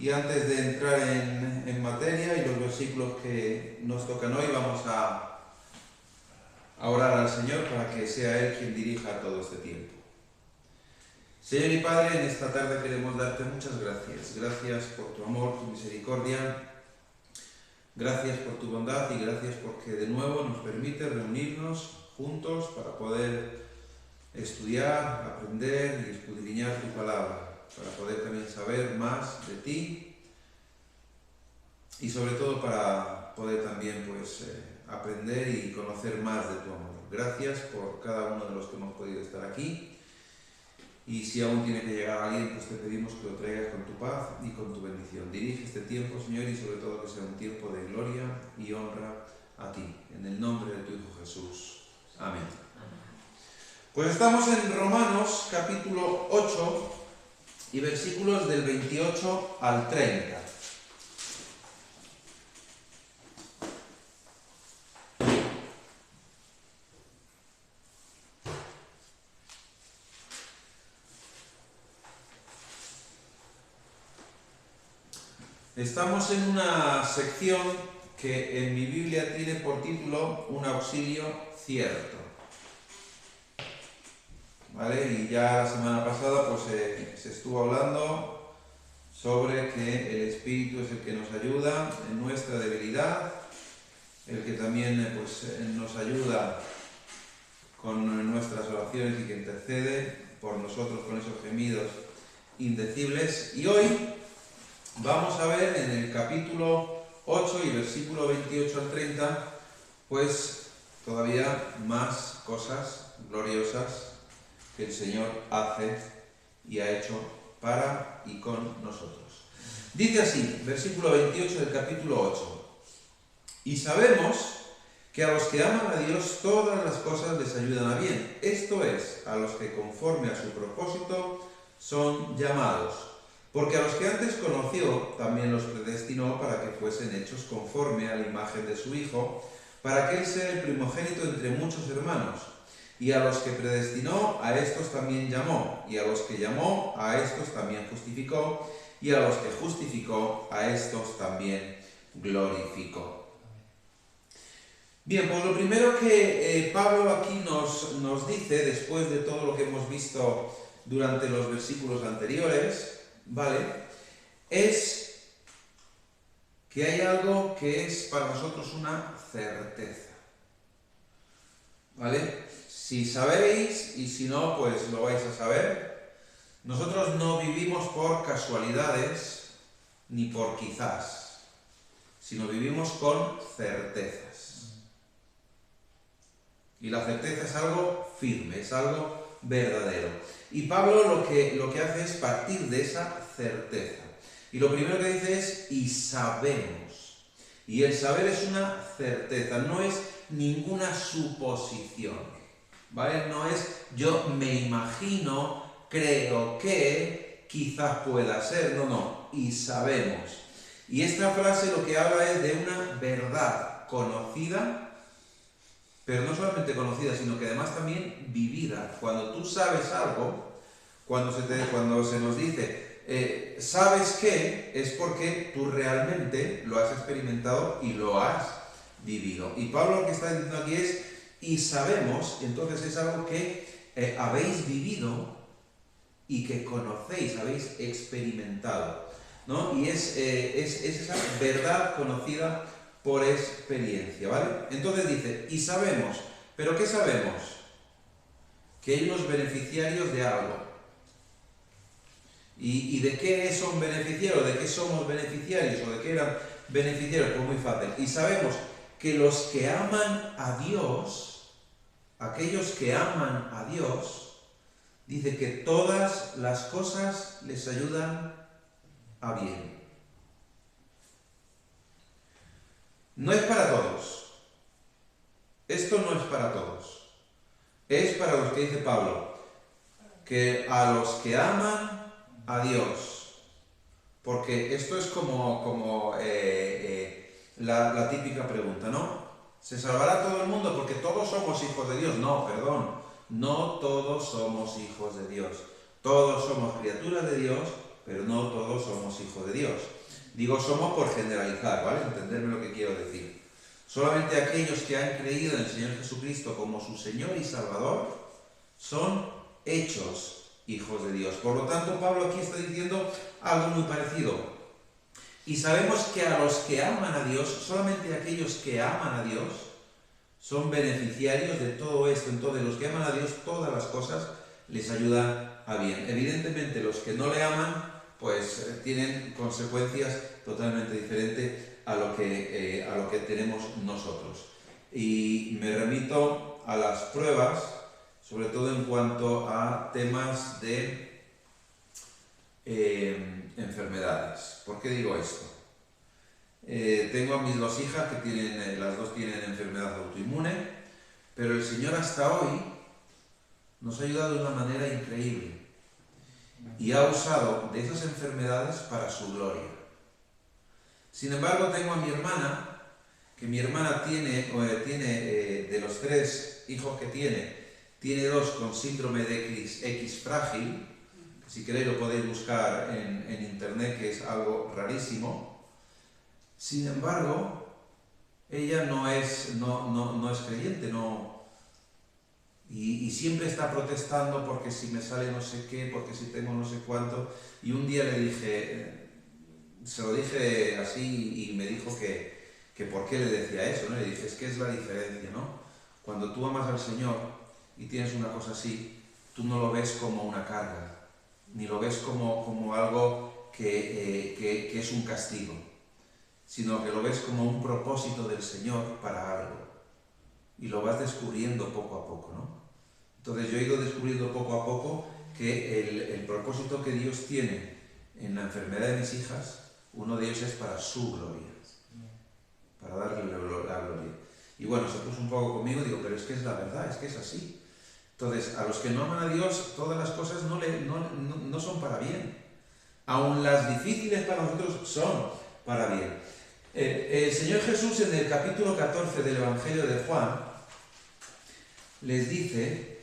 Y antes de entrar en materia y los versículos que nos tocan hoy, vamos a orar al Señor para que sea Él quien dirija todo este tiempo. Señor y Padre, en esta tarde queremos darte muchas gracias. Gracias por tu amor, tu misericordia. Gracias por tu bondad y gracias porque de nuevo nos permite reunirnos juntos para poder estudiar, aprender y escudriñar tu palabra, para poder también saber más de ti y sobre todo para poder también aprender y conocer más de tu amor. Gracias por cada uno de los que hemos podido estar aquí. Y si aún tiene que llegar alguien, pues te pedimos que lo traigas con tu paz y con tu bendición. Dirige este tiempo, Señor, y sobre todo que sea un tiempo de gloria y honra a ti. En el nombre de tu Hijo Jesús. Amén. Pues estamos en Romanos capítulo 8 y versículos del 28 al 30. Estamos en una sección que en mi Biblia tiene por título Un auxilio cierto. ¿Vale? Y ya la semana pasada se estuvo hablando sobre que el Espíritu es el que nos ayuda en nuestra debilidad, el que también nos ayuda con nuestras oraciones y que intercede por nosotros con esos gemidos indecibles. Y hoy vamos a ver en el capítulo 8 y versículo 28 al 30, pues todavía más cosas gloriosas que el Señor hace y ha hecho para y con nosotros. Dice así, versículo 28 del capítulo 8. Y sabemos que a los que aman a Dios todas las cosas les ayudan a bien. Esto es, a los que conforme a su propósito son llamados. Porque a los que antes conoció, también los predestinó para que fuesen hechos conforme a la imagen de su Hijo, para que Él sea el primogénito entre muchos hermanos. Y a los que predestinó, a estos también llamó. Y a los que llamó, a estos también justificó. Y a los que justificó, a estos también glorificó. Bien, pues lo primero que Pablo aquí nos dice, después de todo lo que hemos visto durante los versículos anteriores, ¿vale?, es que hay algo que es para nosotros una certeza. ¿Vale? Si sabéis, y si no, pues lo vais a saber, nosotros no vivimos por casualidades ni por quizás, sino vivimos con certezas. Y la certeza es algo firme, es algo verdadero. Y Pablo lo que hace es partir de esa certeza. Y lo primero que dice es, y sabemos. Y el saber es una certeza, no es ninguna suposición. ¿Vale? No es yo me imagino, creo que, quizás pueda ser, no, y sabemos. Y esta frase lo que habla es de una verdad conocida, pero no solamente conocida, sino que además también vivida. Cuando tú sabes algo, cuando se nos dice, ¿sabes qué? Es porque tú realmente lo has experimentado y lo has vivido. Y Pablo lo que está diciendo aquí es, y sabemos, entonces es algo que habéis vivido y que conocéis, habéis experimentado, ¿no? Y es esa verdad conocida por experiencia, ¿vale? Entonces dice, y sabemos, ¿pero qué sabemos? Que hay unos beneficiarios de algo. ¿Y de qué son beneficiarios? ¿De qué somos beneficiarios? ¿O de qué eran beneficiarios? Pues muy fácil. Y sabemos que los que aman a Dios, aquellos que aman a Dios, dice que todas las cosas les ayudan a bien. No es para todos. Esto no es para todos. Es para los que dice Pablo, que a los que aman a Dios. Porque esto es como la típica pregunta, ¿no? ¿Se salvará todo el mundo porque todos somos hijos de Dios? No, perdón. No todos somos hijos de Dios. Todos somos criaturas de Dios pero no todos somos hijos de Dios. Digo somos por generalizar, ¿vale? Entenderme lo que quiero decir. Solamente aquellos que han creído en el Señor Jesucristo como su Señor y Salvador son hechos hijos de Dios. Por lo tanto, Pablo aquí está diciendo algo muy parecido. Y sabemos que a los que aman a Dios, solamente aquellos que aman a Dios, son beneficiarios de todo esto. Entonces, los que aman a Dios, todas las cosas les ayudan a bien. Evidentemente, los que no le aman, pues tienen consecuencias totalmente diferentes a lo que tenemos nosotros. Y me remito a las pruebas, sobre todo en cuanto a temas de enfermedades. ¿Por qué digo esto? Tengo a mis dos hijas que tienen, las dos tienen enfermedad autoinmune, pero el Señor hasta hoy nos ha ayudado de una manera increíble y ha usado de esas enfermedades para su gloria. Sin embargo, tengo a mi hermana, que mi hermana tiene de los 3 hijos que tiene 2 con síndrome de X frágil. Si queréis lo podéis buscar en internet, que es algo rarísimo. Sin embargo, ella no es creyente, y siempre está protestando porque si me sale no sé qué, porque si tengo no sé cuánto. Y un día le dije, se lo dije así y me dijo que por qué le decía eso, ¿no? Le dije, es que es la diferencia, ¿no? Cuando tú amas al Señor y tienes una cosa así, tú no lo ves como una carga, ni lo ves como algo que es un castigo, sino que lo ves como un propósito del Señor para algo. Y lo vas descubriendo poco a poco, ¿no? Entonces yo he ido descubriendo poco a poco que el propósito que Dios tiene en la enfermedad de mis hijas, uno de ellos es para su gloria, para darle la gloria. Y bueno, se puso un poco conmigo y digo, pero es que es la verdad, es que es así. Entonces, a los que no aman a Dios, todas las cosas no son para bien. Aun las difíciles para nosotros son para bien. El Señor Jesús en el capítulo 14 del Evangelio de Juan les dice,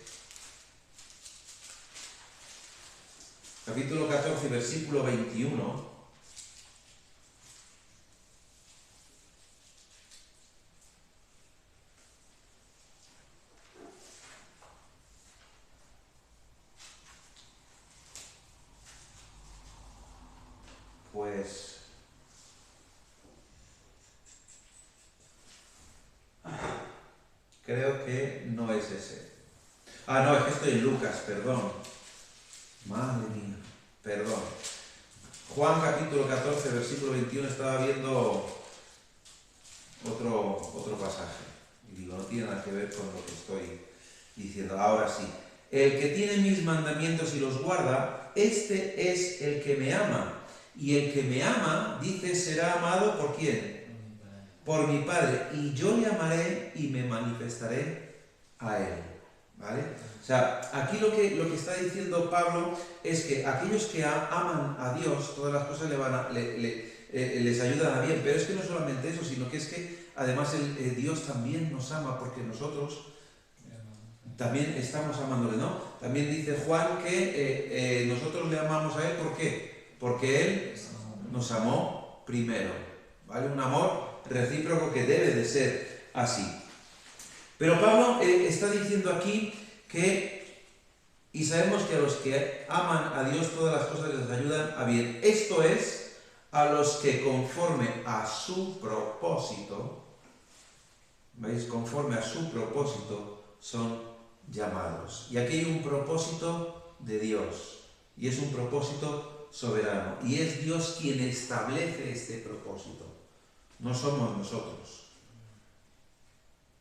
capítulo 14, versículo 21, pues creo que no es ese. Ah, no, es que estoy en Lucas, perdón. Madre mía, perdón. Juan capítulo 14, versículo 21, estaba viendo otro pasaje. Y digo, no tiene nada que ver con lo que estoy diciendo. Ahora sí. El que tiene mis mandamientos y los guarda, este es el que me ama. Y el que me ama, dice, será amado ¿por quién? Por mi Padre. Y yo le amaré y me manifestaré a él. ¿Vale? O sea, aquí lo que está diciendo Pablo es que aquellos que aman a Dios, todas las cosas les ayudan a bien. Pero es que no solamente eso, sino que es que además Dios también nos ama porque nosotros también estamos amándole, ¿no? También dice Juan que nosotros le amamos a Él, ¿por qué? Porque Él nos amó primero, ¿vale? Un amor recíproco que debe de ser así. Pero Pablo está diciendo aquí que, y sabemos que a los que aman a Dios todas las cosas les ayudan a bien. Esto es, a los que conforme a su propósito, ¿veis? Conforme a su propósito son llamados. Y aquí hay un propósito de Dios, y es un propósito soberano, y es Dios quien establece este propósito, no somos nosotros,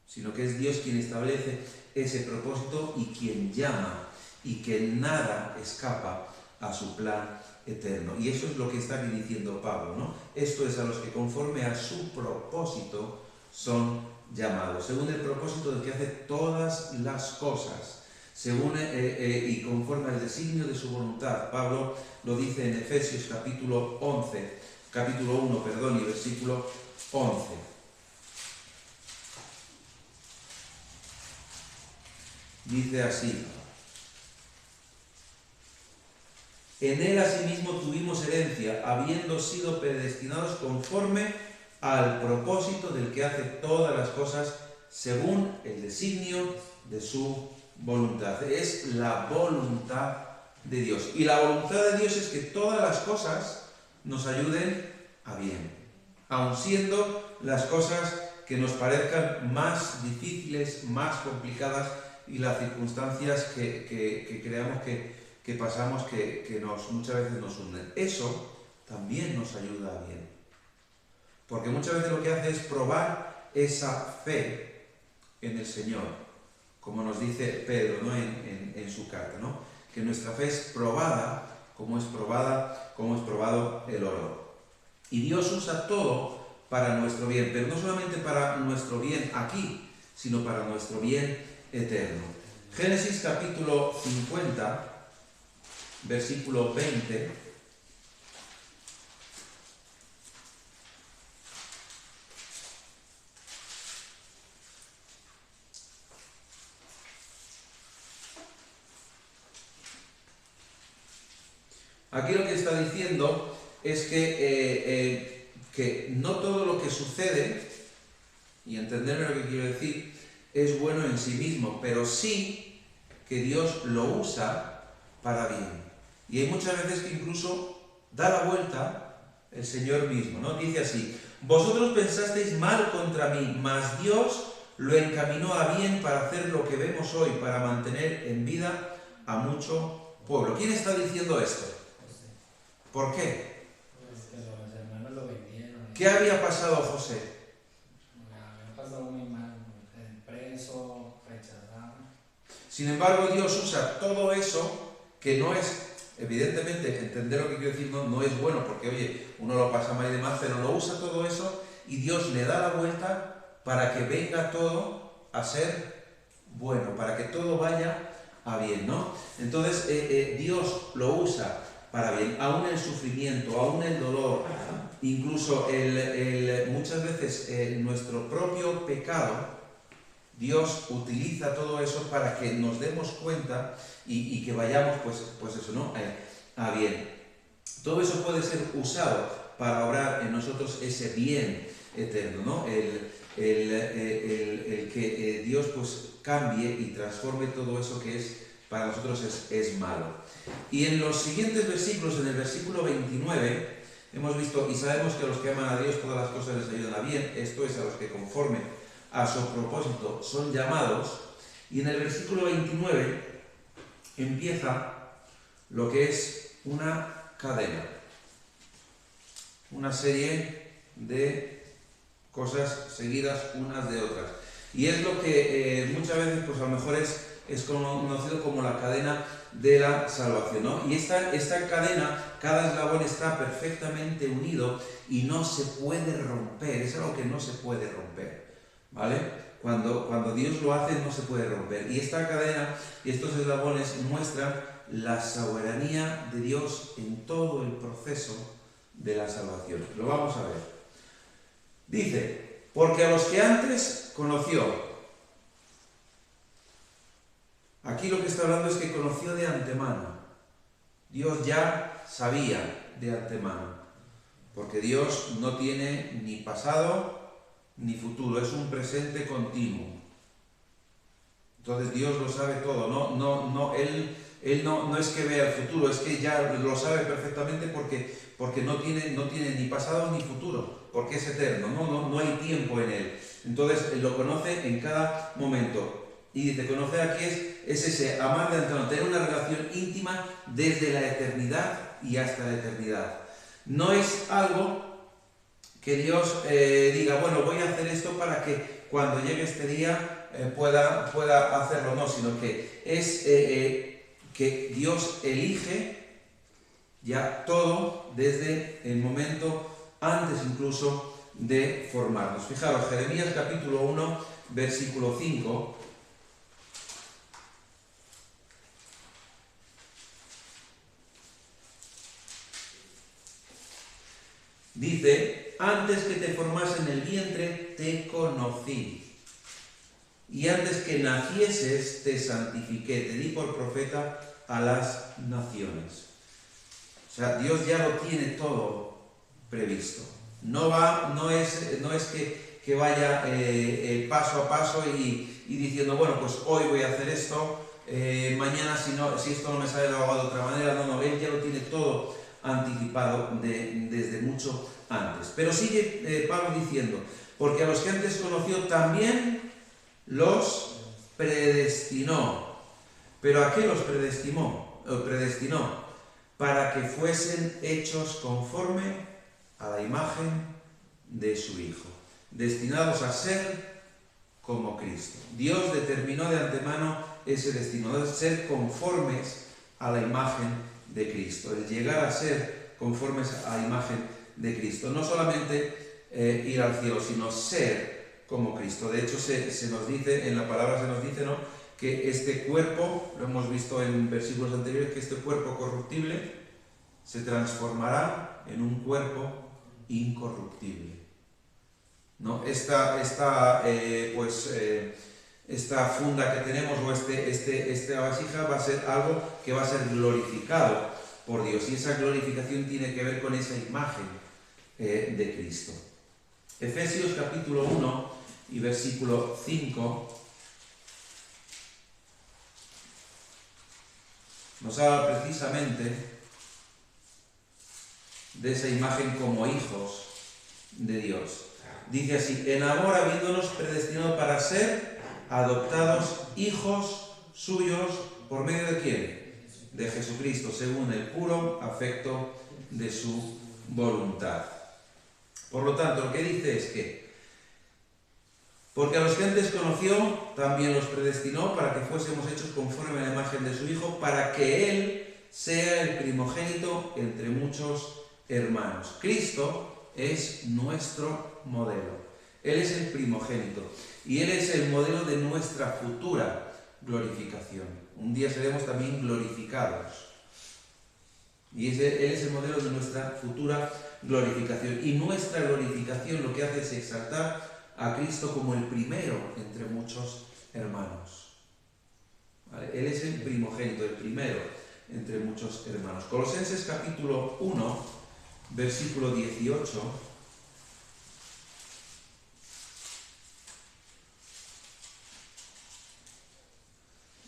sino que es Dios quien establece ese propósito y quien llama, y que nada escapa a su plan eterno. Y eso es lo que está aquí diciendo Pablo, ¿no? Esto es a los que conforme a su propósito son llamados, según el propósito del que hace todas las cosas, según y conforme al designio de su voluntad. Pablo lo dice en Efesios capítulo 1, y versículo 11. Dice así: En él asimismo tuvimos herencia, habiendo sido predestinados conforme al propósito del que hace todas las cosas según el designio de su voluntad. Es la voluntad de Dios. Y la voluntad de Dios es que todas las cosas nos ayuden a bien, aun siendo las cosas que nos parezcan más difíciles, más complicadas, y las circunstancias que creamos que pasamos que muchas veces nos hunden. Eso también nos ayuda a bien. Porque muchas veces lo que hace es probar esa fe en el Señor, como nos dice Pedro, ¿no? en su carta, ¿no? Que nuestra fe es probada como es probado el oro. Y Dios usa todo para nuestro bien, pero no solamente para nuestro bien aquí, sino para nuestro bien eterno. Génesis capítulo 50, versículo 20. Aquí lo que está diciendo es que no todo lo que sucede, y entenderme lo que quiero decir, es bueno en sí mismo, pero sí que Dios lo usa para bien. Y hay muchas veces que incluso da la vuelta el Señor mismo, ¿no? Dice así: vosotros pensasteis mal contra mí, mas Dios lo encaminó a bien para hacer lo que vemos hoy, para mantener en vida a mucho pueblo. ¿Quién está diciendo esto? ¿Por qué? Pues que los hermanos lo vendieron. ¿Qué había pasado a José? Había pasado muy mal, preso, rechazado. Sin embargo, Dios usa todo eso, que no es, evidentemente, entender lo que quiero decir, no es bueno, porque oye, uno lo pasa mal y demás, pero lo usa todo eso y Dios le da la vuelta para que venga todo a ser bueno, para que todo vaya a bien, ¿no? Entonces, Dios lo usa para bien, aún el sufrimiento, aún el dolor, incluso muchas veces nuestro propio pecado. Dios utiliza todo eso para que nos demos cuenta y que vayamos, pues eso, ¿no? A bien. Todo eso puede ser usado para obrar en nosotros ese bien eterno, ¿no? El que Dios pues cambie y transforme todo eso que es para nosotros es malo. Y en los siguientes versículos, en el versículo 29, hemos visto: y sabemos que a los que aman a Dios todas las cosas les ayudan a bien, esto es, a los que conforme a su propósito son llamados. Y en el versículo 29 empieza lo que es una cadena, una serie de cosas seguidas unas de otras. Y es lo que muchas veces pues a lo mejor es conocido como la cadena de la salvación, ¿no? Y esta cadena, cada eslabón está perfectamente unido y no se puede romper, es algo que no se puede romper, ¿vale? Cuando Dios lo hace no se puede romper. Y esta cadena y estos eslabones muestran la soberanía de Dios en todo el proceso de la salvación. Lo vamos a ver. Dice: porque a los que antes conoció. Aquí lo que está hablando es que conoció de antemano. Dios ya sabía de antemano. Porque Dios no tiene ni pasado ni futuro, es un presente continuo. Entonces Dios lo sabe todo. Él no es que vea el futuro, es que ya lo sabe perfectamente porque no tiene ni pasado ni futuro, porque es eterno, no hay tiempo en él. Entonces Él lo conoce en cada momento. Y dice, conocer aquí es ese amar de antemano, tener una relación íntima desde la eternidad y hasta la eternidad. No es algo que Dios diga, bueno, voy a hacer esto para que cuando llegue este día pueda hacerlo, no, sino que es que Dios elige ya todo desde el momento antes incluso de formarnos. Fijaros, Jeremías capítulo 1, versículo 5. Dice: antes que te formase en el vientre, te conocí. Y antes que nacieses, te santifiqué, te di por profeta a las naciones. sea, Dios ya lo tiene todo previsto. No es que vaya paso a paso y diciendo, bueno, pues hoy voy a hacer esto, mañana si esto no me sale lo hago de otra manera. No, Él ya lo tiene todo anticipado desde mucho antes. Pero sigue Pablo diciendo, porque a los que antes conoció también los predestinó. ¿Pero a qué los predestinó? Para que fuesen hechos conforme a la imagen de su Hijo, destinados a ser como Cristo. Dios determinó de antemano ese destino, de ser conformes a la imagen de Cristo, el llegar a ser conformes a la imagen de Cristo. No solamente ir al cielo, sino ser como Cristo. De hecho, se nos dice, en la palabra se nos dice, ¿no?, que este cuerpo, lo hemos visto en versículos anteriores, que este cuerpo corruptible se transformará en un cuerpo incorruptible, ¿no? Esta funda que tenemos, o esta vasija, va a ser algo que va a ser glorificado por Dios, y esa glorificación tiene que ver con esa imagen de Cristo. Efesios capítulo 1 y versículo 5 nos habla precisamente de esa imagen como hijos de Dios. Dice así: en amor habiéndonos predestinado para ser adoptados hijos suyos, ¿por medio de quién? De Jesucristo, según el puro afecto de su voluntad. Por lo tanto, lo que dice es que, porque a los que antes conoció, también los predestinó para que fuésemos hechos conforme a la imagen de su Hijo, para que Él sea el primogénito entre muchos hermanos. Cristo es nuestro modelo. Él es el primogénito y Él es el modelo de nuestra futura glorificación. Un día seremos también glorificados. Y Él es el modelo de nuestra futura glorificación. Y nuestra glorificación lo que hace es exaltar a Cristo como el primero entre muchos hermanos. ¿Vale? Él es el primogénito, el primero entre muchos hermanos. Colosenses capítulo 1, versículo 18.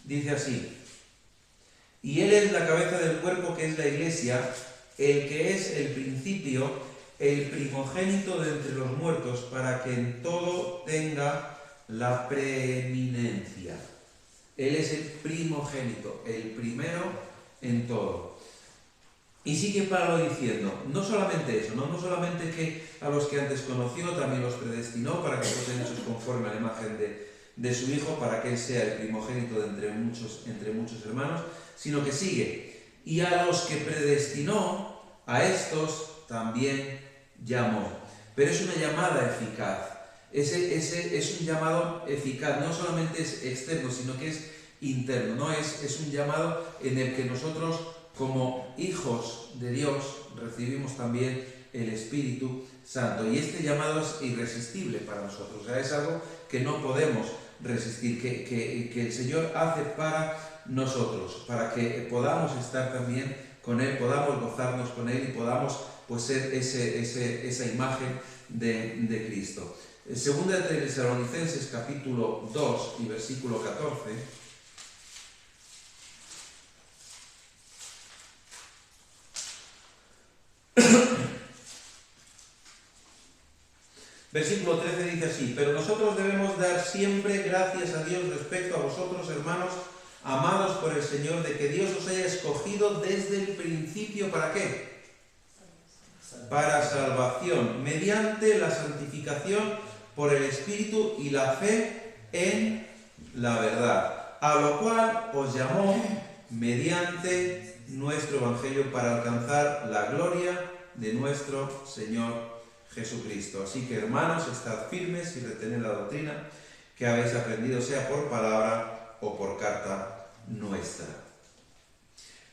Dice así: y Él es la cabeza del cuerpo, que es la Iglesia, el que es el principio, el primogénito de entre los muertos, para que en todo tenga la preeminencia. Él es el primogénito, el primero en todo. Y sigue Pablo diciendo, no solamente eso, no solamente que a los que antes conoció también los predestinó para que fuesen hechos conforme a la imagen de su Hijo, para que Él sea el primogénito de entre muchos hermanos, sino que sigue, y a los que predestinó, a estos también llamó. Pero es una llamada eficaz. Es un llamado eficaz, no solamente es externo, sino que es interno, ¿no? Es un llamado en el que nosotros, como hijos de Dios, recibimos también el Espíritu Santo. Y este llamado es irresistible para nosotros, o sea, es algo que no podemos resistir, que el Señor hace para nosotros, para que podamos estar también con Él, podamos gozarnos con Él y podamos pues ser esa imagen de Cristo. Segunda de Tesalonicenses capítulo 2 y versículo 14. Versículo 13 dice así: pero nosotros debemos dar siempre gracias a Dios respecto a vosotros, hermanos, amados por el Señor, de que Dios os haya escogido desde el principio, ¿para qué? Para salvación, mediante la santificación por el Espíritu y la fe en la verdad, a lo cual os llamó mediante nuestro Evangelio para alcanzar la gloria de nuestro Señor Jesucristo. Así que, hermanos, estad firmes y retened la doctrina que habéis aprendido, sea por palabra o por carta nuestra.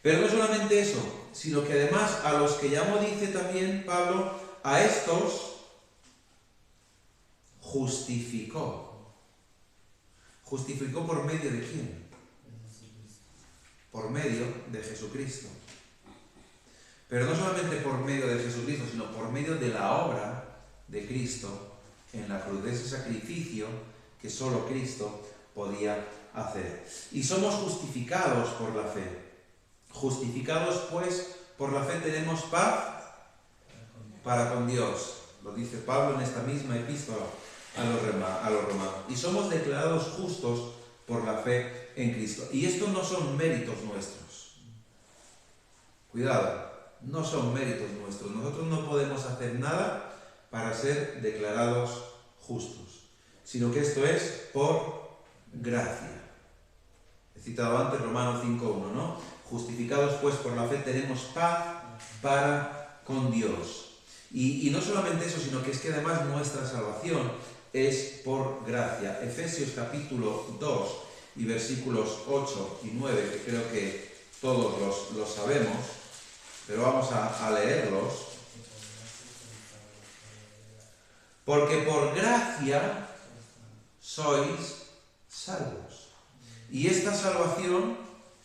Pero no solamente eso, sino que además a los que llamó, dice también Pablo, a estos justificó. ¿Justificó por medio de quién? Por medio de Jesucristo. Pero no solamente por medio de Jesucristo, sino por medio de la obra de Cristo en la cruz, de ese sacrificio que solo Cristo podía hacer. Y somos justificados por la fe. Justificados pues por la fe tenemos paz para con Dios. Lo dice Pablo en esta misma epístola a los romanos. Y somos declarados justos por la fe en Cristo. Y estos no son méritos nuestros. Cuidado, no son méritos nuestros. Nosotros no podemos hacer nada para ser declarados justos, sino que esto es por gracia. He citado antes Romanos 5.1, ¿no? Justificados pues por la fe tenemos paz para con Dios. Y no solamente eso, sino que es que además nuestra salvación es por gracia. Efesios capítulo 2 y versículos 8 y 9, que creo que todos los sabemos, pero vamos a leerlos. Porque por gracia sois salvos. Y esta salvación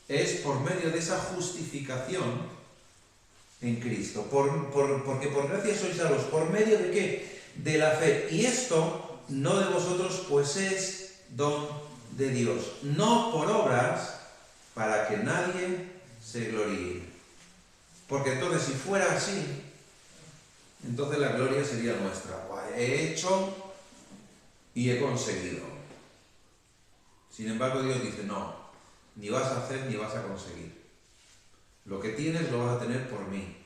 es por medio de esa justificación en Cristo. Porque por gracia sois salvos. ¿Por medio de qué? De la fe. Y esto no de vosotros, pues es don de Dios. No por obras, para que nadie se gloríe. Porque entonces, si fuera así, entonces la gloria sería nuestra. He hecho y he conseguido. Sin embargo, Dios dice, no, ni vas a hacer ni vas a conseguir. Lo que tienes lo vas a tener por mí,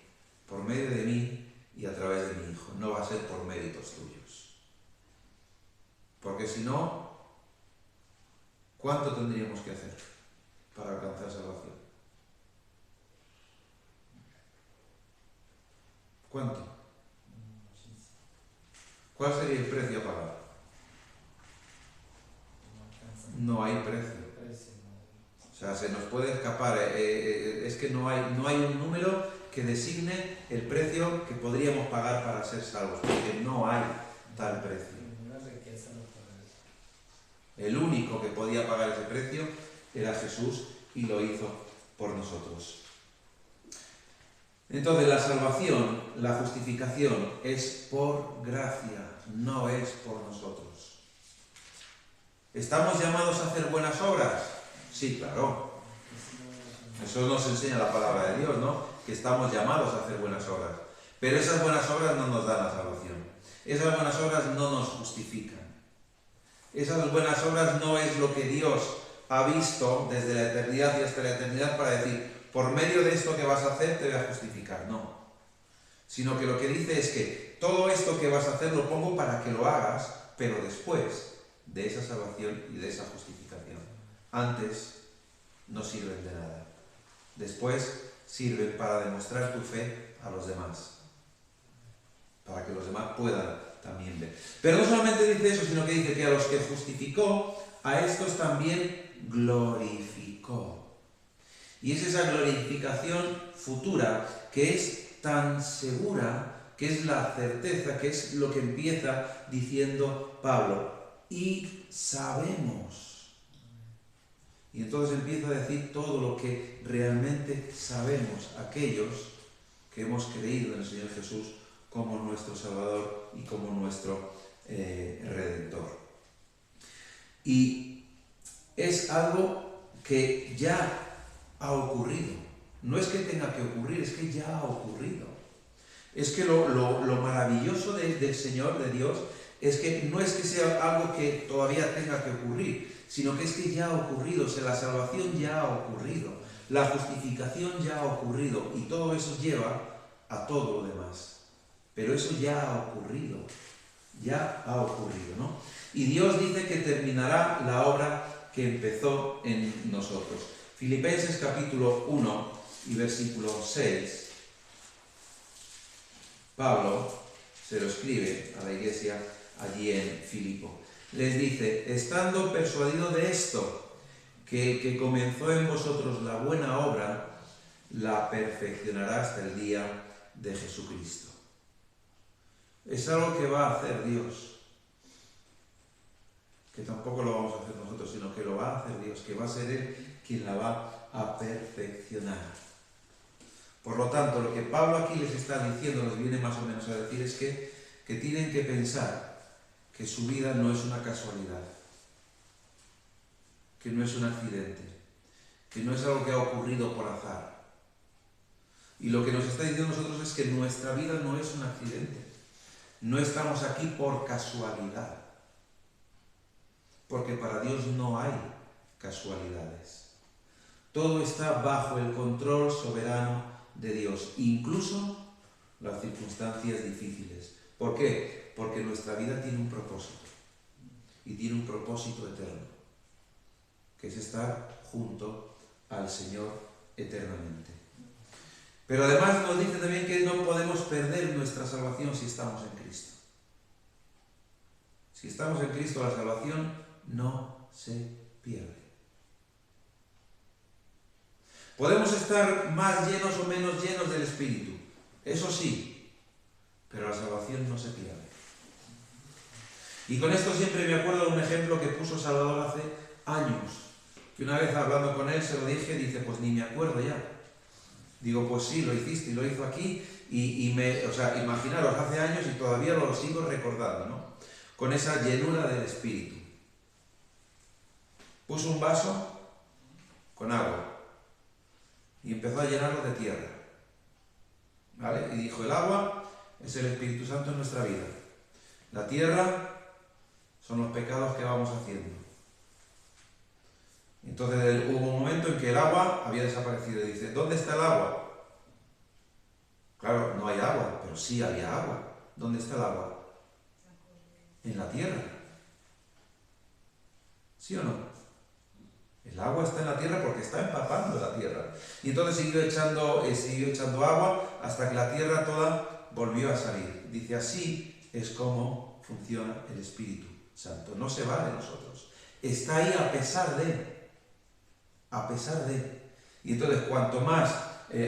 por medio de mí y a través de mi Hijo. No va a ser por méritos tuyos. Porque si no, ¿cuánto tendríamos que hacer para alcanzar salvación? ¿Cuánto? ¿Cuál sería el precio a pagar? No hay precio. O sea, se nos puede escapar. Es que no hay un número que designe el precio que podríamos pagar para ser salvos, porque no hay tal precio. El único que podía pagar ese precio era Jesús y lo hizo por nosotros. Entonces la salvación, la justificación es por gracia, no es por nosotros. ¿Estamos llamados a hacer buenas obras? Sí, claro. Eso nos enseña la palabra de Dios, ¿no? Que estamos llamados a hacer buenas obras. Pero esas buenas obras no nos dan la salvación. Esas buenas obras no nos justifican. Esas buenas obras no es lo que Dios ha visto desde la eternidad y hasta la eternidad para decir, por medio de esto que vas a hacer te voy a justificar. No. Sino que lo que dice es que todo esto que vas a hacer lo pongo para que lo hagas, pero después de esa salvación y de esa justificación. Antes no sirven de nada. Después sirven para demostrar tu fe a los demás. Para que los demás puedan también ver. Pero no solamente dice eso, sino que dice que a los que justificó, a estos también glorificó. Y es esa glorificación futura que es tan segura, que es la certeza, que es lo que empieza diciendo Pablo. Y sabemos. Y entonces empieza a decir todo lo que realmente sabemos, aquellos que hemos creído en el Señor Jesús como nuestro Salvador y como nuestro Redentor. Y es algo que ya ha ocurrido. No es que tenga que ocurrir, es que ya ha ocurrido. Es que lo maravilloso del Señor, de Dios, es que no es que sea algo que todavía tenga que ocurrir, sino que es que ya ha ocurrido. O sea, la salvación ya ha ocurrido, la justificación ya ha ocurrido, y todo eso lleva a todo lo demás. Pero eso ya ha ocurrido, ¿no? Y Dios dice que terminará la obra que empezó en nosotros. Filipenses capítulo 1 y versículo 6, Pablo se lo escribe a la iglesia allí en Filipo. Les dice, estando persuadido de esto, que el que comenzó en vosotros la buena obra, la perfeccionará hasta el día de Jesucristo. Es algo que va a hacer Dios, que tampoco lo vamos a hacer nosotros, sino que lo va a hacer Dios, que va a ser Él quien la va a perfeccionar. Por lo tanto, lo que Pablo aquí les está diciendo, les viene más o menos a decir, es que tienen que pensar que su vida no es una casualidad, que no es un accidente, que no es algo que ha ocurrido por azar. Y lo que nos está diciendo a nosotros es que nuestra vida no es un accidente. No estamos aquí por casualidad, porque para Dios no hay casualidades. Todo está bajo el control soberano de Dios, incluso las circunstancias difíciles. ¿Por qué? Porque nuestra vida tiene un propósito, y tiene un propósito eterno, que es estar junto al Señor eternamente. Pero además nos dice también que no podemos perder nuestra salvación si estamos en Cristo. Si estamos en Cristo, la salvación no se pierde. Podemos estar más llenos o menos llenos del Espíritu, eso sí, pero la salvación no se pierde. Y con esto siempre me acuerdo de un ejemplo que puso Salvador hace años, que una vez hablando con él se lo dije, dice, pues ni me acuerdo ya. Digo, pues sí, lo hiciste y lo hizo aquí, imaginaros, hace años y todavía lo sigo recordando, ¿no? Con esa llenura del Espíritu. Puso un vaso con agua y empezó a llenarlo de tierra, ¿vale? Y dijo, el agua es el Espíritu Santo en nuestra vida. La tierra son los pecados que vamos haciendo. Entonces hubo un momento en que el agua había desaparecido y dice, ¿dónde está el agua? Claro, no hay agua, pero sí había agua. ¿Dónde está el agua? En la tierra. ¿Sí o no? El agua está en la tierra porque está empapando la tierra. Y entonces siguió echando agua hasta que la tierra toda volvió a salir. Dice, así es como funciona el Espíritu Santo. No se va de nosotros. Está ahí a pesar de. Y entonces cuanto más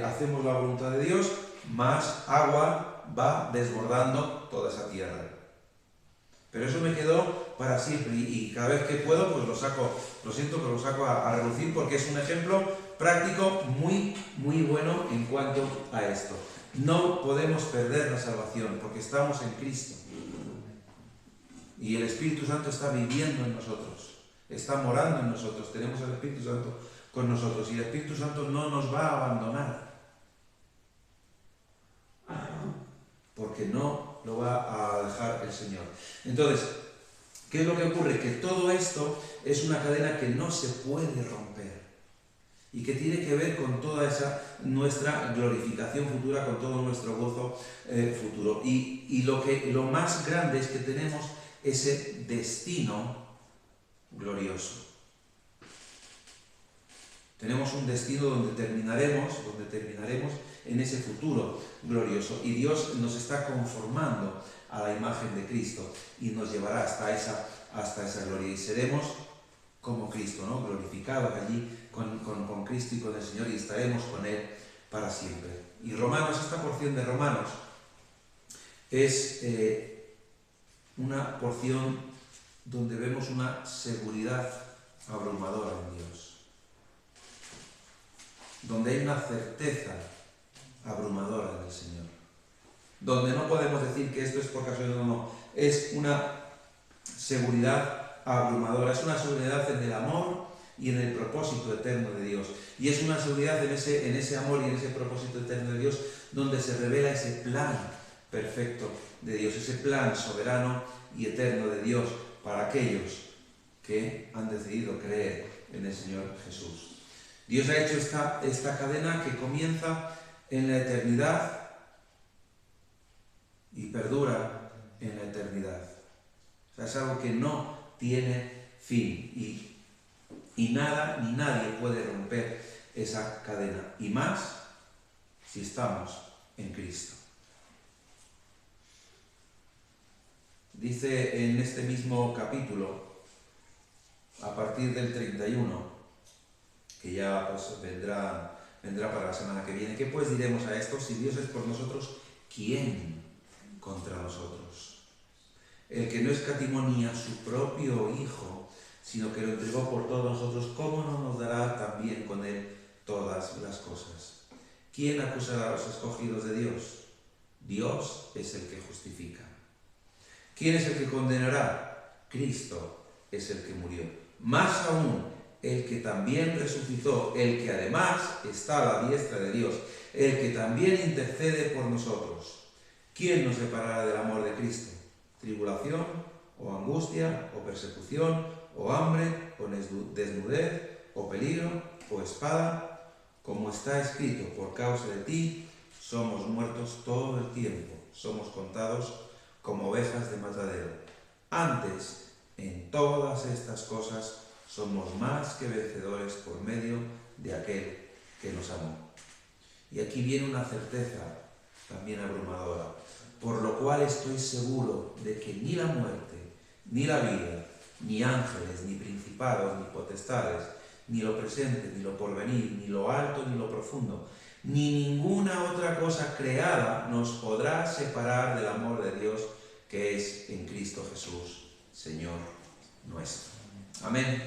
hacemos la voluntad de Dios, más agua va desbordando toda esa tierra. Pero eso me quedó para siempre y cada vez que puedo pues lo siento que lo saco a relucir porque es un ejemplo práctico muy, muy bueno en cuanto a esto. No podemos perder la salvación porque estamos en Cristo. Y el Espíritu Santo está viviendo en nosotros, está morando en nosotros, tenemos al Espíritu Santo con nosotros y el Espíritu Santo no nos va a abandonar porque no lo va a dejar el Señor. Entonces, ¿qué es lo que ocurre? Que todo esto es una cadena que no se puede romper y que tiene que ver con toda esa nuestra glorificación futura, con todo nuestro gozo futuro. Y lo más grande es que tenemos ese destino glorioso. Tenemos un destino donde terminaremos en ese futuro glorioso. Y Dios nos está conformando a la imagen de Cristo y nos llevará hasta esa gloria. Y seremos como Cristo, ¿no? Glorificados allí con Cristo y con el Señor y estaremos con Él para siempre. Y Romanos, esta porción de Romanos es una porción donde vemos una seguridad abrumadora en Dios. Donde hay una certeza abrumadora en el Señor. Donde no podemos decir que esto es por casualidad o no. Es una seguridad abrumadora. Es una seguridad en el amor y en el propósito eterno de Dios. Y es una seguridad en ese amor y en ese propósito eterno de Dios donde se revela ese plan perfecto de Dios. Ese plan soberano y eterno de Dios para aquellos que han decidido creer en el Señor Jesús. Dios ha hecho esta cadena que comienza en la eternidad y perdura en la eternidad. O sea, es algo que no tiene fin y nada ni nadie puede romper esa cadena. Y más si estamos en Cristo. Dice en este mismo capítulo, a partir del 31, que ya pues, vendrá para la semana que viene. ¿Qué pues diremos a esto? Si Dios es por nosotros, ¿quién contra nosotros? El que no escatimó ni a su propio Hijo, sino que lo entregó por todos nosotros, ¿cómo no nos dará también con Él todas las cosas? ¿Quién acusará a los escogidos de Dios? Dios es el que justifica. ¿Quién es el que condenará? Cristo es el que murió. Más aún, el que también resucitó, el que además está a la diestra de Dios, el que también intercede por nosotros. ¿Quién nos separará del amor de Cristo? ¿Tribulación, o angustia, o persecución, o hambre, o desnudez, o peligro, o espada? Como está escrito, por causa de ti somos muertos todo el tiempo, somos contados como ovejas de matadero. Antes, en todas estas cosas, somos más que vencedores por medio de aquel que nos amó. Y aquí viene una certeza también abrumadora, por lo cual estoy seguro de que ni la muerte, ni la vida, ni ángeles, ni principados, ni potestades, ni lo presente, ni lo porvenir, ni lo alto, ni lo profundo, ni ninguna otra cosa creada nos podrá separar del amor de Dios que es en Cristo Jesús, Señor nuestro. Amén.